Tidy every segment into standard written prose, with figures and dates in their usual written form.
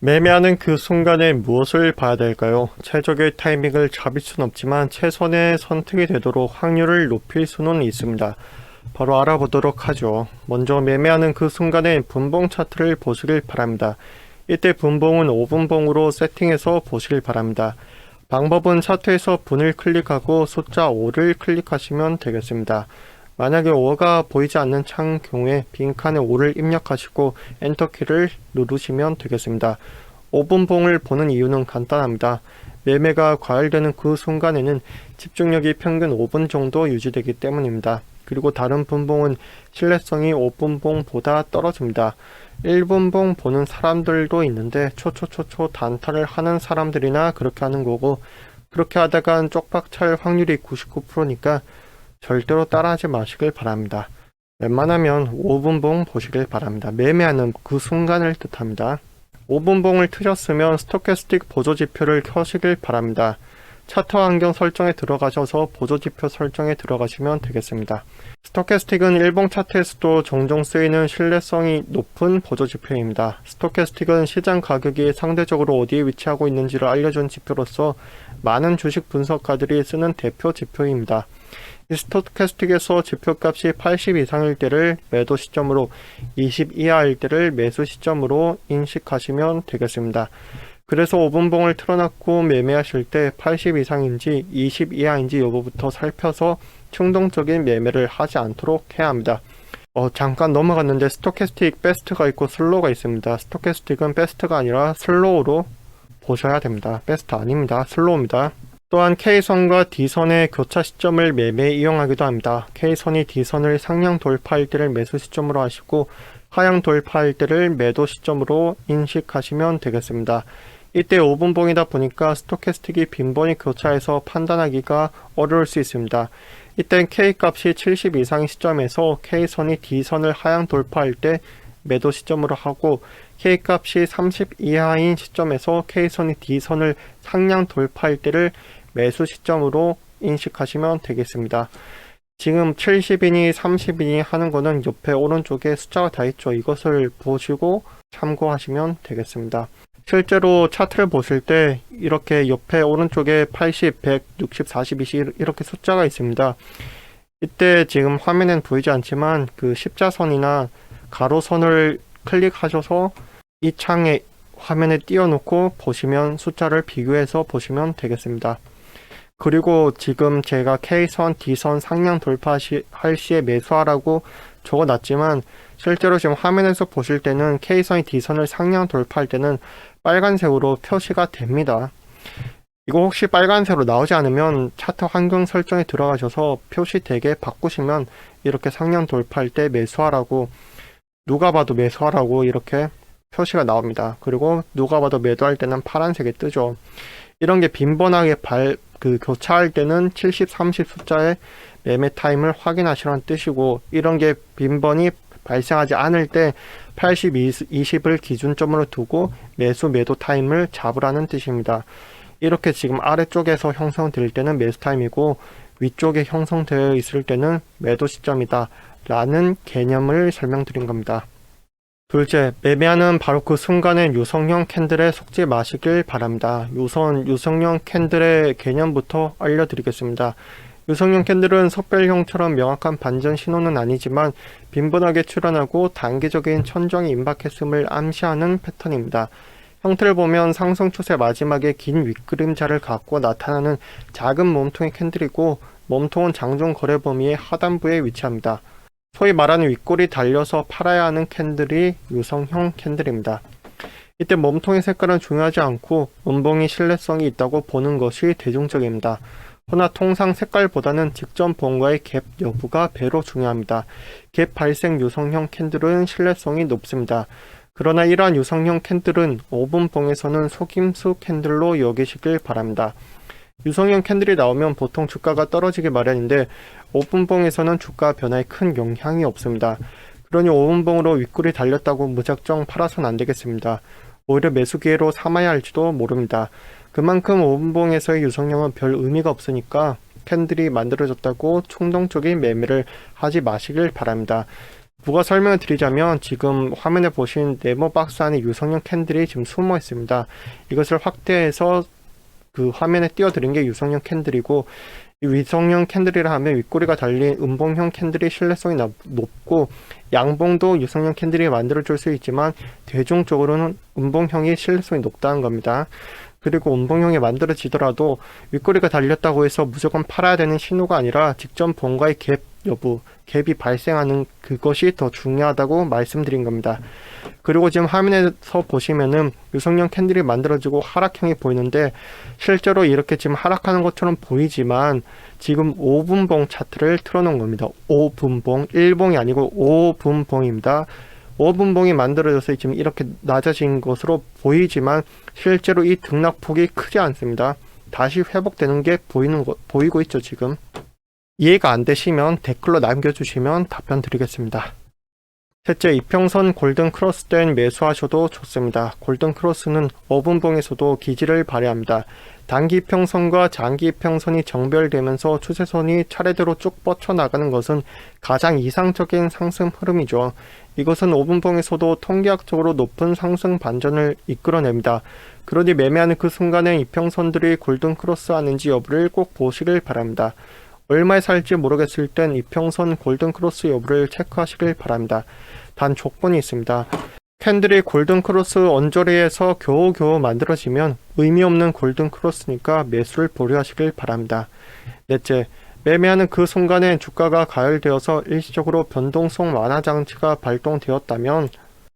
매매하는 그 순간에 무엇을 봐야 될까요? 최적의 타이밍을 잡을 수는 없지만 최선의 선택이 되도록 확률을 높일 수는 있습니다. 바로 알아보도록 하죠. 먼저 매매하는 그 순간에 분봉 차트를 보시길 바랍니다. 이때 분봉은 5분봉으로 세팅해서 보시길 바랍니다. 방법은 차트에서 분을 클릭하고 숫자 5를 클릭하시면 되겠습니다. 만약에 5가 보이지 않는 창 경우에 빈칸에 5를 입력하시고 엔터키를 누르시면 되겠습니다. 5분봉을 보는 이유는 간단합니다. 매매가 과열되는 그 순간에는 집중력이 평균 5분 정도 유지되기 때문입니다. 그리고 다른 분봉은 신뢰성이 5분봉보다 떨어집니다. 1분봉 보는 사람들도 있는데 초초초초 단타를 하는 사람들이나 그렇게 하는 거고, 그렇게 하다간 쪽박찰 확률이 99%니까 절대로 따라하지 마시길 바랍니다. 웬만하면 5분봉 보시길 바랍니다. 매매하는 그 순간을 뜻합니다. 5분봉을 트셨으면 스토캐스틱 보조지표를 켜시길 바랍니다. 차트 환경 설정에 들어가셔서 보조지표 설정에 들어가시면 되겠습니다. 스토캐스틱은 일봉 차트에서도 종종 쓰이는 신뢰성이 높은 보조지표입니다. 스토캐스틱은 시장 가격이 상대적으로 어디에 위치하고 있는지를 알려준 지표로서 많은 주식 분석가들이 쓰는 대표 지표입니다. 이 스토캐스틱에서 지표값이 80 이상일 때를 매도 시점으로, 20 이하일 때를 매수 시점으로 인식하시면 되겠습니다. 그래서 5분봉을 틀어놨고 매매하실 때 80 이상인지 20 이하인지 여부부터 살펴서 충동적인 매매를 하지 않도록 해야 합니다. 잠깐 넘어갔는데 스토캐스틱 베스트가 있고 슬로우가 있습니다. 스토캐스틱은 베스트가 아니라 슬로우로 보셔야 됩니다. 베스트 아닙니다. 슬로우입니다. 또한 K선과 D선의 교차 시점을 매매에 이용하기도 합니다. K선이 D선을 상향 돌파할 때를 매수 시점으로 하시고 하향 돌파할 때를 매도 시점으로 인식하시면 되겠습니다. 이때 5분봉이다 보니까 스토캐스틱이 빈번히 교차해서 판단하기가 어려울 수 있습니다. 이땐 K값이 70 이상의 시점에서 K선이 D선을 하향 돌파할 때 매도 시점으로 하고, K값이 30 이하인 시점에서 K선이 D선을 상향 돌파할 때를 매수 시점으로 인식하시면 되겠습니다. 지금 70이니 30이니 하는 거는 옆에 오른쪽에 숫자가 다 있죠. 이것을 보시고 참고하시면 되겠습니다. 실제로 차트를 보실 때 이렇게 옆에 오른쪽에 80, 100, 60, 40, 20 이렇게 숫자가 있습니다. 이때 지금 화면엔 보이지 않지만 그 십자선이나 가로선을 클릭하셔서 이 창에 화면에 띄워놓고 보시면 숫자를 비교해서 보시면 되겠습니다. 그리고 지금 제가 K선, D선 상향 돌파할 시에 매수하라고 적어놨지만 실제로 지금 화면에서 보실 때는 K선이 D선을 상향 돌파할 때는 빨간색으로 표시가 됩니다. 이거 혹시 빨간색으로 나오지 않으면 차트 환경 설정에 들어가셔서 표시되게 바꾸시면 이렇게 상향 돌파할 때 매수하라고, 누가 봐도 매수하라고 이렇게 표시가 나옵니다. 그리고 누가 봐도 매도할 때는 파란색이 뜨죠. 이런 게 빈번하게 교차할 때는 70, 30 숫자의 매매 타임을 확인하시라는 뜻이고, 이런 게 빈번히 발생하지 않을 때 80, 20을 기준점으로 두고 매수, 매도 타임을 잡으라는 뜻입니다. 이렇게 지금 아래쪽에서 형성될 때는 매수 타임이고 위쪽에 형성되어 있을 때는 매도 시점이다 라는 개념을 설명드린 겁니다. 둘째, 매매하는 바로 그 순간에 유성형 캔들에 속지 마시길 바랍니다. 유성형 캔들의 개념부터 알려드리겠습니다. 유성형 캔들은 석별형처럼 명확한 반전 신호는 아니지만 빈번하게 출현하고 단기적인 천정이 임박했음을 암시하는 패턴입니다. 형태를 보면 상승 추세 마지막에 긴 윗그림자를 갖고 나타나는 작은 몸통의 캔들이고, 몸통은 장중 거래 범위의 하단부에 위치합니다. 소위 말하는 윗골이 달려서 팔아야 하는 캔들이 유성형 캔들입니다. 이때 몸통의 색깔은 중요하지 않고 음봉이 신뢰성이 있다고 보는 것이 대중적입니다. 그러나 통상 색깔보다는 직전 봉과의 갭 여부가 배로 중요합니다. 갭 발생 유성형 캔들은 신뢰성이 높습니다. 그러나 이러한 유성형 캔들은 5분봉에서는 속임수 캔들로 여기시길 바랍니다. 유성형 캔들이 나오면 보통 주가가 떨어지기 마련인데 5분봉에서는 주가 변화에 큰 영향이 없습니다. 그러니 5분봉으로 윗골이 달렸다고 무작정 팔아선 안 되겠습니다. 오히려 매수 기회로 삼아야 할지도 모릅니다. 그만큼 5분봉에서의 유성형은 별 의미가 없으니까 캔들이 만들어졌다고 충동적인 매매를 하지 마시길 바랍니다. 부가 설명을 드리자면 지금 화면에 보신 네모박스 안에 유성형 캔들이 지금 숨어 있습니다. 이것을 확대해서 그 화면에 띄워드린 게 유성형 캔들이고, 이 위성형 캔들이라 하면 윗꼬리가 달린 음봉형 캔들이 신뢰성이 높고 양봉도 유성형 캔들이 만들어줄 수 있지만 대중적으로는 음봉형이 신뢰성이 높다는 겁니다. 그리고 음봉형이 만들어지더라도 윗꼬리가 달렸다고 해서 무조건 팔아야 되는 신호가 아니라 직전 봉과의 갭 여부, 갭이 발생하는 그것이 더 중요하다고 말씀드린 겁니다. 그리고 지금 화면에서 보시면은 유성형 캔들이 만들어지고 하락형이 보이는데 실제로 이렇게 지금 하락하는 것처럼 보이지만 지금 5분봉 차트를 틀어놓은 겁니다. 5분봉, 1봉이 아니고 5분봉입니다. 5분봉이 만들어져서 지금 이렇게 낮아진 것으로 보이지만 실제로 이 등락폭이 크지 않습니다. 다시 회복되는 게 보이고 있죠, 지금. 이해가 안 되시면 댓글로 남겨주시면 답변 드리겠습니다. 셋째, 이평선 골든 크로스 땐 매수하셔도 좋습니다. 골든 크로스는 5분봉에서도 기지를 발휘합니다. 단기 이평선과 장기 이평선이 정별되면서 추세선이 차례대로 쭉 뻗쳐나가는 것은 가장 이상적인 상승 흐름이죠. 이것은 5분봉에서도 통계학적으로 높은 상승 반전을 이끌어냅니다. 그러니 매매하는 그 순간에 이평선들이 골든 크로스 하는지 여부를 꼭 보시길 바랍니다. 얼마에 살지 모르겠을 땐 이평선 골든 크로스 여부를 체크하시길 바랍니다. 단 조건이 있습니다. 캔들이 골든 크로스 언저리에서 겨우겨우 만들어지면 의미 없는 골든 크로스니까 매수를 보류하시길 바랍니다. 넷째, 매매하는 그 순간에 주가가 가열되어서 일시적으로 변동성 완화 장치가 발동되었다면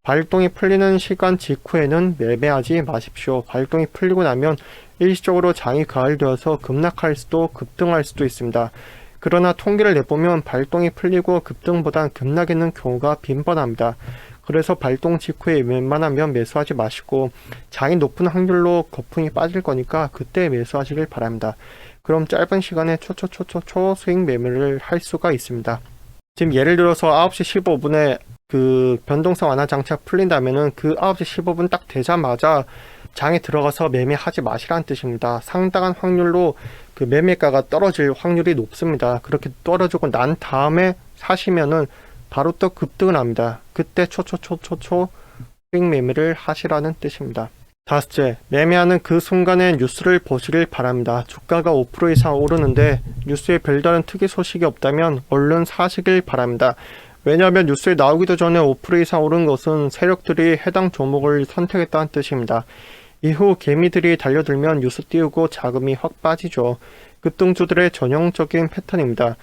발동이 풀리는 시간 직후에는 매매하지 마십시오. 발동이 풀리고 나면 일시적으로 장이 가열되어서 급락할 수도 급등할 수도 있습니다. 그러나 통계를 내보면 발동이 풀리고 급등보다 급락이 있는 경우가 빈번합니다. 그래서 발동 직후에 웬만하면 매수하지 마시고 장이 높은 확률로 거품이 빠질 거니까 그때 매수하시길 바랍니다. 그럼 짧은 시간에 초 수익 매매를 할 수가 있습니다. 지금 예를 들어서 9시 15분에 그 변동성 완화 장치가 풀린다면은 그 9시 15분 딱 되자마자 장에 들어가서 매매하지 마시라는 뜻입니다. 상당한 확률로 그 매매가가 떨어질 확률이 높습니다. 그렇게 떨어지고 난 다음에 사시면은 바로 또 급등을 합니다. 그때 수익 매매를 하시라는 뜻입니다. 다섯째, 매매하는 그 순간에 뉴스를 보시길 바랍니다. 주가가 5% 이상 오르는데 뉴스에 별다른 특이 소식이 없다면 얼른 사시길 바랍니다. 왜냐하면 뉴스에 나오기도 전에 5% 이상 오른 것은 세력들이 해당 종목을 선택했다는 뜻입니다. 이후 개미들이 달려들면 뉴스 띄우고 자금이 확 빠지죠. 급등주들의 전형적인 패턴입니다.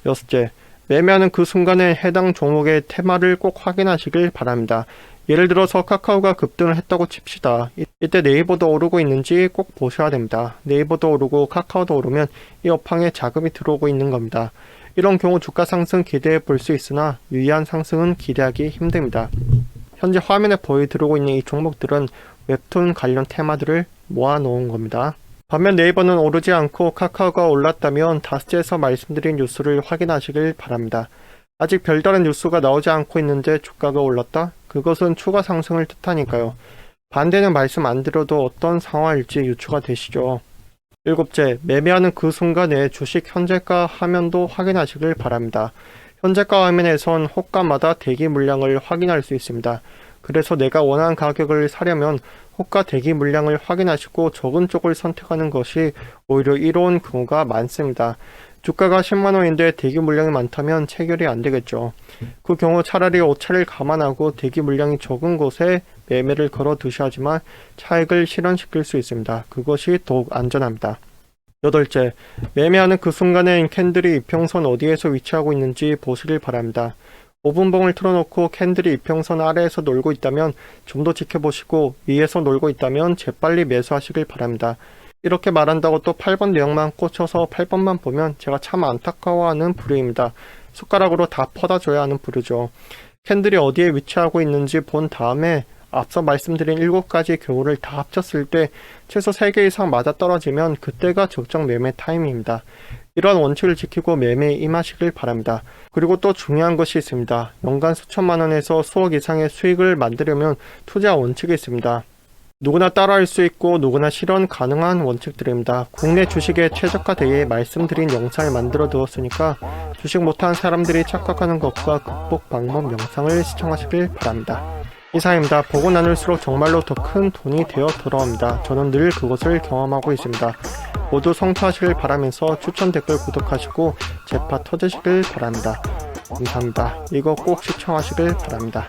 여섯째, 매매하는 그 순간에 해당 종목의 테마를 꼭 확인하시길 바랍니다. 예를 들어서 카카오가 급등을 했다고 칩시다. 이때 네이버도 오르고 있는지 꼭 보셔야 됩니다. 네이버도 오르고 카카오도 오르면 이 업황에 자금이 들어오고 있는 겁니다. 이런 경우 주가 상승 기대해 볼 수 있으나 유의한 상승은 기대하기 힘듭니다. 현재 화면에 들어오고 있는 이 종목들은 웹툰 관련 테마들을 모아놓은 겁니다. 반면 네이버는 오르지 않고 카카오가 올랐다면 다스제에서 말씀드린 뉴스를 확인하시길 바랍니다. 아직 별다른 뉴스가 나오지 않고 있는데 주가가 올랐다? 그것은 추가 상승을 뜻하니까요. 반대는 말씀 안 드려도 어떤 상황일지 유추가 되시죠. 일곱째, 매매하는 그 순간에 주식 현재가 화면도 확인하시길 바랍니다. 현재가 화면에선 호가마다 대기 물량을 확인할 수 있습니다. 그래서 내가 원하는 가격을 사려면 호가 대기 물량을 확인하시고 적은 쪽을 선택하는 것이 오히려 이로운 경우가 많습니다. 주가가 10만원인데 대기 물량이 많다면 체결이 안 되겠죠. 그 경우 차라리 오차를 감안하고 대기 물량이 적은 곳에 매매를 걸어 두셔야지만 차익을 실현시킬 수 있습니다. 그것이 더욱 안전합니다. 여덟째, 매매하는 그 순간에 캔들이 이평선 어디에서 위치하고 있는지 보시길 바랍니다. 5분봉을 틀어놓고 캔들이 이평선 아래에서 놀고 있다면 좀 더 지켜보시고 위에서 놀고 있다면 재빨리 매수하시길 바랍니다. 이렇게 말한다고 또 8번 내용만 꽂혀서 8번만 보면 제가 참 안타까워하는 부류입니다. 숟가락으로 다 퍼다줘야 하는 부류죠. 캔들이 어디에 위치하고 있는지 본 다음에 앞서 말씀드린 7가지 경우를 다 합쳤을 때 최소 3개 이상 맞아떨어지면 그때가 적정 매매 타임입니다. 이러한 원칙을 지키고 매매에 임하시길 바랍니다. 그리고 또 중요한 것이 있습니다. 연간 수천만 원에서 수억 이상의 수익을 만들려면 투자 원칙이 있습니다. 누구나 따라할 수 있고 누구나 실현 가능한 원칙들입니다. 국내 주식에 최적화 대해 말씀드린 영상을 만들어 두었으니까 주식 못한 사람들이 착각하는 것과 극복 방법 영상을 시청하시길 바랍니다. 이상입니다. 보고 나눌수록 정말로 더 큰 돈이 되어 돌아옵니다. 저는 늘 그것을 경험하고 있습니다. 모두 성투하시길 바라면서 추천, 댓글, 구독하시고 제파 터지시길 바랍니다. 감사합니다. 이거 꼭 시청하시길 바랍니다.